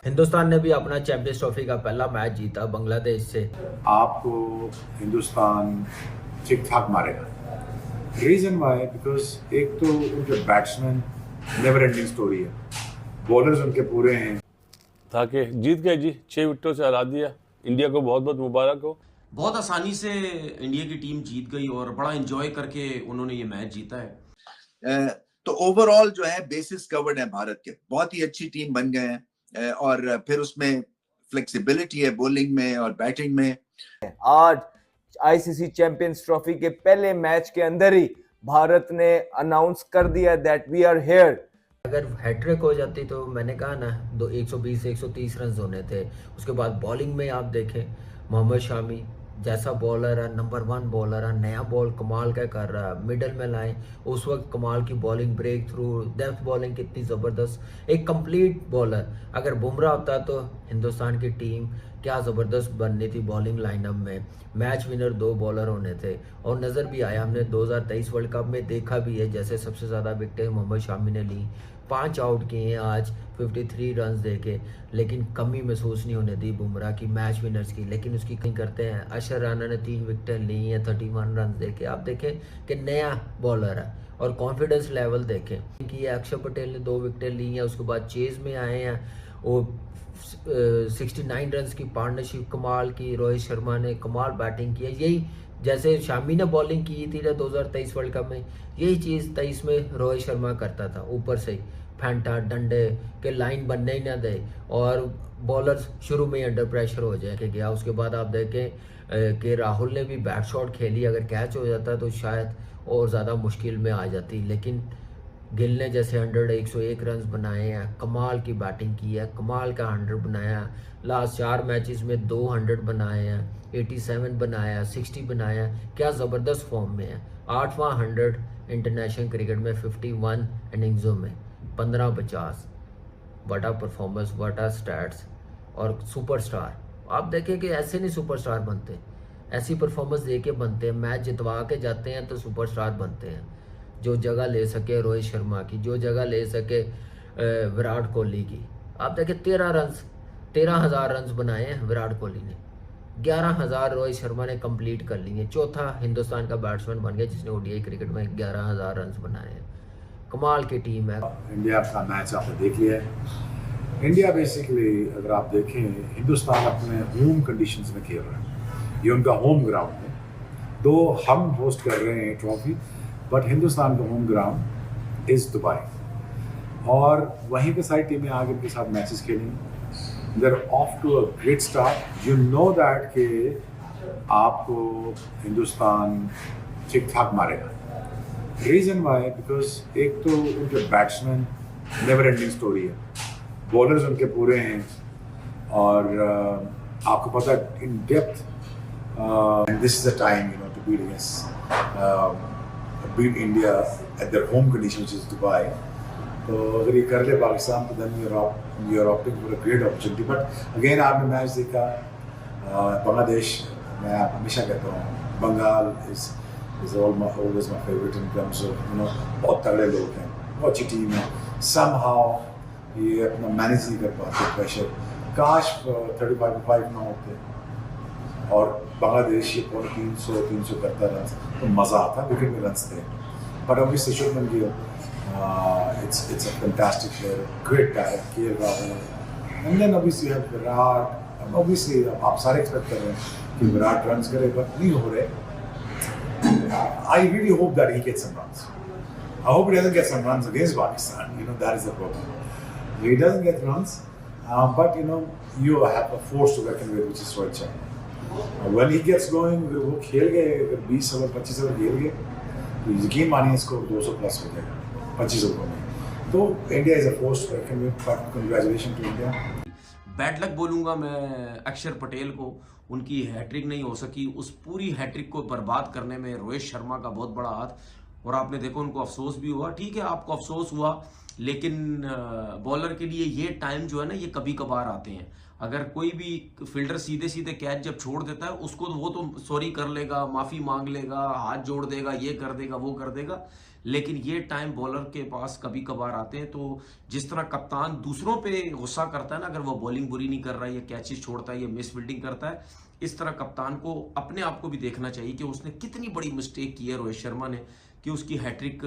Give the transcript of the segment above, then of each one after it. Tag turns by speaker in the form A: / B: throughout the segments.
A: हिंदुस्तान ने भी अपना चैंपियंस ट्रॉफी का पहला मैच जीता बांग्लादेश से।
B: आपको हिंदुस्तान ठीक ठाक मारेगा। रीजन वाई बिकॉज एक तो उनके बैट्समैन नेवर एंडिंग स्टोरी है, बॉलर्स उनके पूरे हैं।
C: था कि जीत गए जी, 6 विकेटों से हरा दिया। इंडिया को बहुत बहुत मुबारक हो।
D: बहुत आसानी से इंडिया की टीम जीत गई और बड़ा एंजॉय करके उन्होंने ये मैच जीता है।
E: तो ओवरऑल जो है बेसिस कवर्ड है भारत के, बहुत ही अच्छी टीम बन गए हैं और फिर उसमें फ्लेक्सिबिलिटी है बॉलिंग में और बैटिंग में।
F: आज आईसीसी चैंपियंस ट्रॉफी के पहले मैच के अंदर ही भारत ने अनाउंस कर दिया दैट वी आर हियर।
A: अगर हैट्रिक हो जाती तो मैंने कहा ना 120 से 130 रन होने थे। उसके बाद बॉलिंग में आप देखें, मोहम्मद शामी जैसा बॉलर है, नंबर 1 बॉलर है, नया बॉल कमाल का कर रहा है, मिडल में लाए उस वक्त कमाल की bowling, breakthrough, depth bowling कितनी ज़बरदस्त, एक कंप्लीट बॉलर। अगर बुमराह होता तो हिंदुस्तान की टीम क्या ज़बरदस्त बननी थी बॉलिंग लाइनअप में। मैच विनर 2 बॉलर होने थे और नज़र भी आया, हमने 2023 वर्ल्ड कप में देखा भी है, जैसे सबसे ज़्यादा विकेटें मोहम्मद शामी ने ली, 5 आउट किए हैं आज 53 रन देके, लेकिन कमी महसूस नहीं होने दी बुमराह की मैच विनर्स की। लेकिन उसकी कहीं करते हैं, अशर राना ने 3 विकेटें ली हैं 31 रन देके। आप देखें कि नया बॉलर है और कॉन्फिडेंस लेवल देखें कि अक्षर पटेल ने 2 विकेटें ली हैं। उसके बाद चेज में आए हैं, वो 69 रन की पार्टनरशिप कमाल की, रोहित शर्मा ने कमाल बैटिंग की है। यही जैसे शामी ने बॉलिंग की थी 2023 वर्ल्ड कप में, यही चीज़ 23 में रोहित शर्मा करता था, ऊपर से फेंटा डंडे के लाइन बनने ही ना दे और बॉलर्स शुरू में ही अंडर प्रेशर हो जाए कि गया। उसके बाद आप देखें कि राहुल ने भी बैट शॉट खेली, अगर कैच हो जाता तो शायद और ज़्यादा मुश्किल में आ जाती। लेकिन गिल ने जैसे 101 रन बनाए हैं, कमाल की बैटिंग की है, कमाल का 100 बनाया। लास्ट 4 मैचेस में 200 बनाए हैं, 87 बनाया, 60 बनाया। क्या ज़बरदस्त फॉर्म में है। 8वां 100 इंटरनेशनल क्रिकेट में 51 इनिंग्सों में 15-50। वटा परफॉर्मेंस, वटा स्टैट्स और सुपरस्टार। आप देखें कि ऐसे नहीं सुपरस्टार बनते, ऐसी परफॉर्मेंस दे के बनते हैं, मैच जितवा के जाते हैं तो सुपरस्टार बनते हैं। जो जगह ले सके रोहित शर्मा की, जो जगह ले सके विराट कोहली की। आप देखें 13,000 रन बनाए हैं विराट कोहली ने, 11,000 रोहित शर्मा ने कंप्लीट कर लिए। चौथा हिंदुस्तान का बैट्समैन बन गया जिसने ओडीआई क्रिकेट में 11,000 रन बनाए हैं। कमाल की टीम है।
B: इंडिया का मैच आपने देख लिया है। इंडिया बेसिकली अगर आप देखें, हिंदुस्तान अपने होम कंडीशंस में खेल रहा है, ये उनका होम ग्राउंड है। दो हम होस्ट कर रहे हैं ट्रॉफी, बट हिंदुस्तान का होम ग्राउंड इज़ दुबई और वहीं पे सारी टीमें आगे उनके साथ मैचेस खेलेंगी। There off to a great start. You know that कि आपको हिंदुस्तान ठीक ठाक मारेगा। रीजन वाई बिकॉज एक तो उनके बैट्समैन नेवर एंडिंग स्टोरी है, बॉलर्स उनके पूरे हैं और आपको पता है in depth this is the time to beat India at their home condition which is Dubai. तो अगर ये कर ले पाकिस्तान तो then you are opting for a great opportunity. But again आपने मैच देखा बांग्लादेश, मैं हमेशा कहता हूँ Bengal is always my favorite in terms of बहुत तगड़े लोग हैं, बहुत अच्छी टीम है। somehow ये अपना मैनेज नहीं कर पाते प्रेशर। काश 35 ना होते और बांग्लादेश ये 300 करता रन तो मज़ा आता, विकेट में रन थे। But obviously Shubman Gill, it's a fantastic player, great talent, KL Rahul, and then obviously you have Virat. Obviously आप सारे एक्सपेक्ट कर रहे हैं कि विराट रन करे, बट नहीं हो रहे। I really hope that he gets some runs. I hope he doesn't get some runs against Pakistan. That is the problem. He doesn't get runs, but you have a force to reckon with, which is Rohit Sharma. When he gets going, वो खेल गए, अगर 20 over 25 over खेल गए तो यकीन मानिए इसको 200 प्लस हो जाएगा 25 ओवर में। तो India is a force to reckon with, but congratulation to India.
D: Bad luck बोलूँगा मैं अक्षर पटेल को, उनकी हैट्रिक नहीं हो सकी। उस पूरी हैट्रिक को बर्बाद करने में रोहित शर्मा का बहुत बड़ा हाथ। और आपने देखो उनको अफसोस भी हुआ। ठीक है, आपको अफसोस हुआ, लेकिन बॉलर के लिए ये टाइम जो है ना, ये कभी कभार आते हैं। अगर कोई भी फील्डर सीधे सीधे कैच जब छोड़ देता है, उसको वो तो सॉरी कर लेगा, माफी मांग लेगा, हाथ जोड़ देगा, ये कर देगा, वो कर देगा, लेकिन ये टाइम बॉलर के पास कभी कभार आते हैं। तो जिस तरह कप्तान दूसरों पे गुस्सा करता है ना, अगर वो बॉलिंग बुरी नहीं कर रहा है, ये कैचेस छोड़ता है, ये मिस फील्डिंग करता है, इस तरह कप्तान को अपने आप को भी देखना चाहिए कि उसने कितनी बड़ी मिस्टेक की है रोहित शर्मा ने, कि उसकी हैट्रिक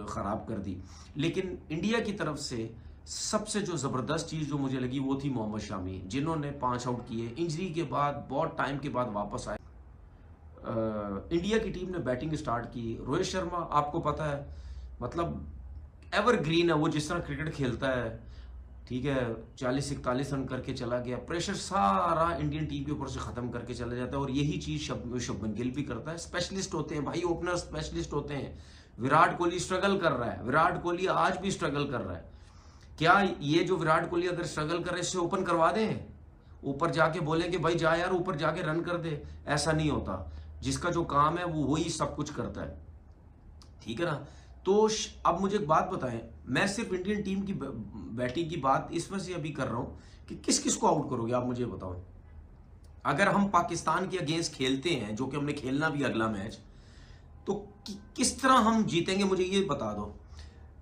D: खराब कर दी। लेकिन इंडिया की तरफ से सबसे जो जबरदस्त चीज जो मुझे लगी वो थी मोहम्मद शामी, जिन्होंने 5 आउट किए, इंजरी के बाद बहुत टाइम के बाद वापस आए। इंडिया की टीम ने बैटिंग स्टार्ट की। रोहित शर्मा आपको पता है, मतलब एवरग्रीन है वो, जिस तरह क्रिकेट खेलता है, ठीक है, 40-41 रन करके चला गया, प्रेशर सारा इंडियन टीम के ऊपर से खत्म करके चला जाता है। और यही चीज शुभमन गिल भी करता है। स्पेशलिस्ट होते हैं भाई, ओपनर स्पेशलिस्ट होते हैं। विराट कोहली स्ट्रगल कर रहा है, विराट कोहली आज भी स्ट्रगल कर रहा है। क्या ये जो विराट कोहली अगर स्ट्रगल कर रहे इससे ओपन करवा दें, ऊपर जाके बोले कि भाई जा यार ऊपर जाके रन कर दे? ऐसा नहीं होता। जिसका जो काम है वो वही सब कुछ करता है, ठीक है ना। तो अब मुझे एक बात बताएं, मैं सिर्फ इंडियन टीम की बैटिंग की बात इस वजह से अभी कर रहा हूं कि किस किस को आउट करोगे आप मुझे बताओ। अगर हम पाकिस्तान के अगेंस्ट खेलते हैं, जो कि हमने खेलना भी अगला मैच, तो किस तरह हम जीतेंगे मुझे ये बता दो।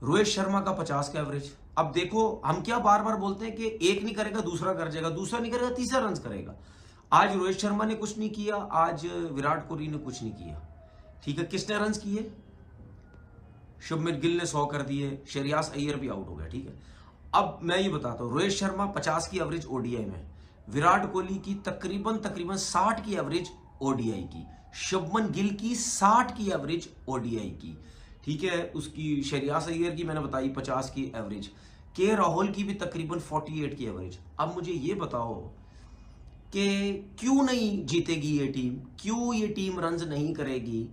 D: रोहित शर्मा का 50 का एवरेज। अब देखो हम क्या बार बार बोलते हैं कि एक नहीं करेगा दूसरा कर जाएगा, दूसरा नहीं करेगा तीसरा रन करेगा। आज रोहित शर्मा ने कुछ नहीं किया, आज विराट कोहली ने कुछ नहीं किया, ठीक है। किसने रन किए? शुभमन गिल ने 100 कर दिए, श्रेयस अय्यर भी आउट हो गया, ठीक है। अब मैं ये बताता हूं, रोहित शर्मा 50 की एवरेज ओडीआई में, विराट कोहली की तकरीबन 60 की एवरेज ओडीआई की, शुभमन गिल की 60 की एवरेज ओडीआई की, ठीक है। उसकी श्रेयस अय्यर की मैंने बताई 50 की एवरेज, के राहुल की भी तकरीबन 48 की एवरेज। अब मुझे ये बताओ कि क्यों नहीं जीतेगी ये टीम, क्यों ये टीम रन नहीं करेगी?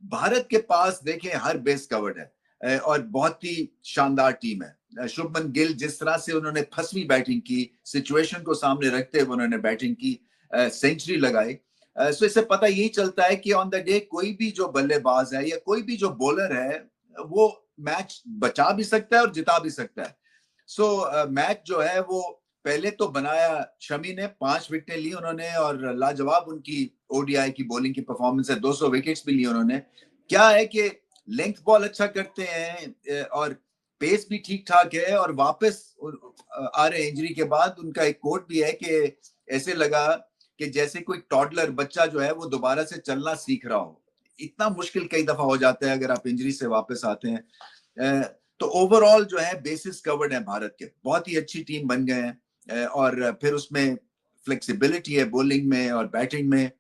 E: भारत के पास देखें हर बेस कवर्ड है और बहुत ही शानदार टीम है। शुभमन गिल जिस तरह से उन्होंने फंसवी बैटिंग की, सिचुएशन को सामने रखते हुए उन्होंने बैटिंग की, सेंचुरी लगाई। सो इससे पता यही चलता है कि ऑन द डे कोई भी जो बल्लेबाज है या कोई भी जो बॉलर है वो मैच बचा भी सकता है और जिता भी सकता है। सो मैच जो है वो पहले तो बनाया शमी ने, 5 विकेटें ली उन्होंने और लाजवाब उनकी ओडीआई की बॉलिंग की परफॉर्मेंस है, 200 विकेट्स भी ली उन्होंने। क्या है कि लेंथ बॉल अच्छा करते हैं और पेस भी ठीक ठाक है, और वापस आ रहे इंजरी के बाद उनका एक कोट भी है कि ऐसे लगा कि जैसे कोई टॉडलर बच्चा जो है वो दोबारा से चलना सीख रहा हो। इतना मुश्किल कई दफा हो जाता है अगर आप इंजरी से वापस आते हैं। तो ओवरऑल जो है बेसिस कवर्ड है भारत के, बहुत ही अच्छी टीम बन गए हैं और फिर उसमें फ्लेक्सिबिलिटी है बॉलिंग में और बैटिंग में।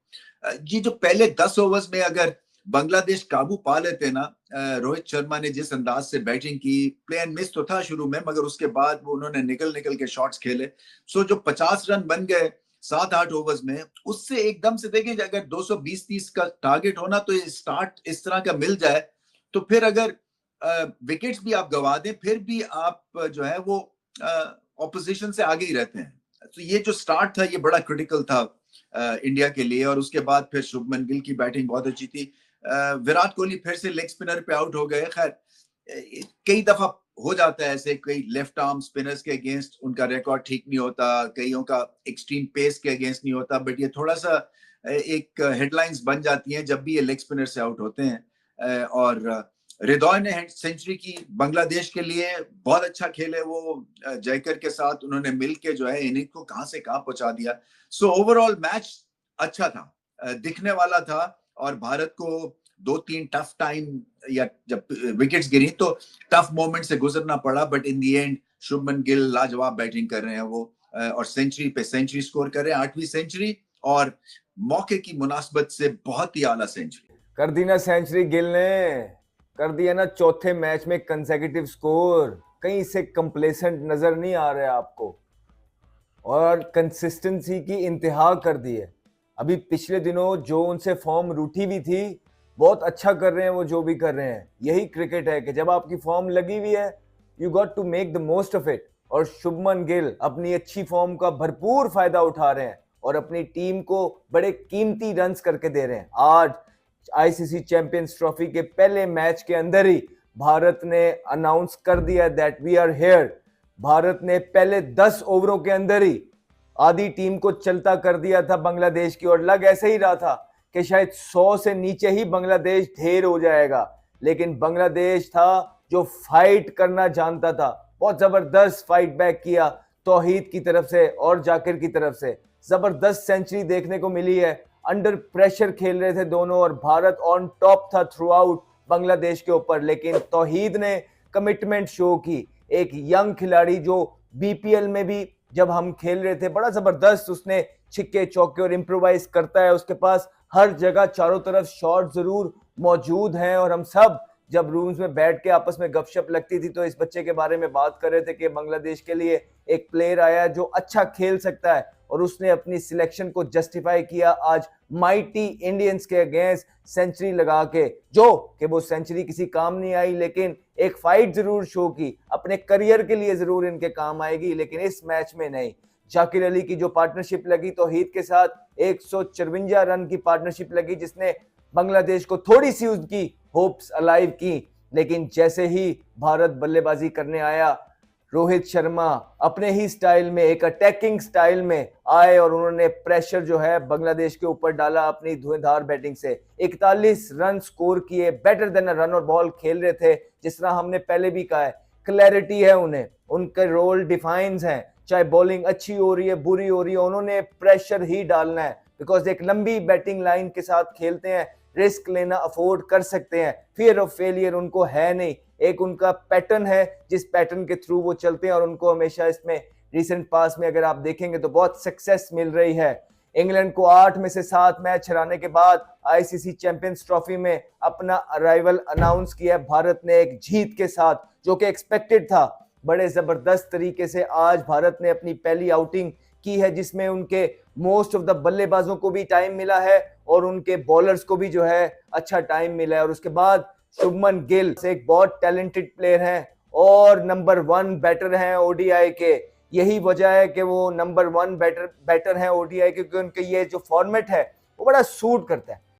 E: ये जो पहले 10 ओवर्स में अगर बांग्लादेश काबू पा लेते ना, रोहित शर्मा ने जिस अंदाज से बैटिंग की, प्ले एंड मिस तो था शुरू में मगर उसके बाद वो उन्होंने निकल के शॉट्स खेले। सो जो 50 रन बन गए 7-8 ओवर्स में, उससे एकदम से देखें अगर 220-30 का टारगेट होना तो ये स्टार्ट इस तरह का मिल जाए तो फिर अगर विकेट्स भी आप गवा दें फिर भी आप जो है वो ऑपोजिशन से आगे ही रहते हैं। तो ये जो स्टार्ट था ये बड़ा क्रिटिकल था इंडिया के लिए। और उसके बाद फिर शुभमन गिल की बैटिंग बहुत अच्छी थी। विराट कोहली फिर से लेग स्पिनर पे आउट हो गए। खैर कई दफा हो जाता है ऐसे, कई लेफ्ट आर्म स्पिनर्स के अगेंस्ट उनका रिकॉर्ड ठीक नहीं होता, कईयों का एक्सट्रीम पेस के अगेंस्ट नहीं होता, बट ये थोड़ा सा एक हेडलाइंस बन जाती हैं जब भी ये लेग स्पिनर से आउट होते हैं। और हृदय ने सेंचुरी की बांग्लादेश के लिए, बहुत अच्छा खेले वो जयकर के साथ, उन्होंने मिलके जो है इनिंग को कहां से कहां पहुंचा दिया। सो ओवरऑल मैच अच्छा था, दिखने वाला था और भारत को 2-3 टफ टाइम या जब विकेट्स गिरी तो टफ मोमेंट से गुजरना पड़ा, but in the and Shubman Gill लाजवाब बैटिंग कर रहे हैं वो और सेंचुरी पे सेंचुरी स्कोर कर रहे हैं, 8वीं सेंचुरी और मौके की मुनासबत से बहुत ही आला सेंचुरी
F: कर दी ना सेंचुरी गिल ने, कर दिया ना चौथे मैच में कंसेक्यूटिव स्कोर। कहीं से कंप्लेसेंट नजर नहीं आ रहा है आपको और कंसिस्टेंसी की इंतहा कर दी है। अभी पिछले दिनों जो उनसे फॉर्म रूठी भी थी, बहुत अच्छा कर रहे हैं वो जो भी कर रहे हैं। यही क्रिकेट है कि जब आपकी फॉर्म लगी हुई है you got to make the most of it. और शुभमन गिल अपनी अच्छी फॉर्म का भरपूर फायदा उठा रहे हैं और अपनी टीम को बड़े कीमती रन्स करके दे रहे हैं। आज आईसीसी चैंपियंस ट्रॉफी के पहले मैच के अंदर ही भारत ने अनाउंस कर दिया that we are here. Bharat ने पहले 10 ओवरों के अंदर ही आधी टीम को चलता कर दिया था बांग्लादेश की ओर। लग ऐसे ही रहा था कि शायद 100 से नीचे ही बांग्लादेश ढेर हो जाएगा, लेकिन बांग्लादेश था जो फाइट करना जानता था। बहुत जबरदस्त फाइट बैक किया तौहीद की तरफ से और जाकिर की तरफ से। जबरदस्त सेंचुरी देखने को मिली है। अंडर प्रेशर खेल रहे थे दोनों और भारत ऑन टॉप था थ्रू आउट बांग्लादेश के ऊपर, लेकिन तौहीद ने कमिटमेंट शो की। एक यंग खिलाड़ी जो बीपीएल में भी जब हम खेल रहे थे बड़ा जबरदस्त उसने छिक्के चौके और इम्प्रोवाइज करता है। उसके पास हर जगह चारों तरफ शॉट जरूर मौजूद हैं और हम सब जब रूम्स में बैठ के आपस में गपशप लगती थी तो इस बच्चे के बारे में बात कर रहे थे कि बांग्लादेश के लिए एक प्लेयर आया जो अच्छा खेल सकता है और उसने अपनी सिलेक्शन को जस्टिफाई किया आज माइटी इंडियंस के अगेंस्ट सेंचुरी लगा के। जो कि वो सेंचुरी किसी काम नहीं आई, लेकिन एक फाइट जरूर शो की, अपने करियर के लिए जरूर इनके काम आएगी, लेकिन इस मैच में नहीं। जाकिर अली की जो पार्टनरशिप लगी तौहीद के साथ 154 रन की पार्टनरशिप लगी जिसने बांग्लादेश को थोड़ी सी उनकी होप्स अलाइव की, लेकिन जैसे ही भारत बल्लेबाजी करने आया रोहित शर्मा अपने ही स्टाइल में एक अटैकिंग स्टाइल में आए और उन्होंने प्रेशर जो है बांग्लादेश के ऊपर डाला अपनी धुआंधार बैटिंग से। 41 रन स्कोर किए, बेटर देन अ रन और बॉल खेल रहे थे। जिस तरह हमने पहले भी कहा है, क्लैरिटी है उन्हें, उनके रोल डिफाइंस हैं, चाहे बॉलिंग अच्छी हो रही है बुरी हो रही है, उन्होंने प्रेशर ही डालना है बिकॉज एक लंबी बैटिंग लाइन के साथ खेलते हैं, रिस्क लेना अफोर्ड कर सकते हैं, फियर ऑफ फेलियर उनको है नहीं। एक उनका पैटर्न है जिस पैटर्न के थ्रू वो चलते हैं और उनको हमेशा इसमें रिसेंट पास में अगर आप देखेंगे तो बहुत सक्सेस मिल रही है। इंग्लैंड को 8 में से 7 मैच हराने के बाद आईसीसी चैंपियंस ट्रॉफी में अपना अराइवल अनाउंस किया भारत ने एक जीत के साथ, जो कि एक्सपेक्टेड था। बड़े जबरदस्त तरीके से आज भारत ने अपनी पहली आउटिंग की है जिसमें उनके मोस्ट ऑफ द बल्लेबाजों को भी टाइम मिला है और उनके बॉलर्स को भी जो है अच्छा टाइम मिला है। और उसके बाद शुभमन गिल एक बहुत टैलेंटेड प्लेयर हैं और नंबर 1 बैटर हैं ओडीआई के। यही वजह है कि वो नंबर 1 बैटर हैं ओडीआई के, क्योंकि उनके ये जो फॉर्मेट है वो बड़ा सूट करता है।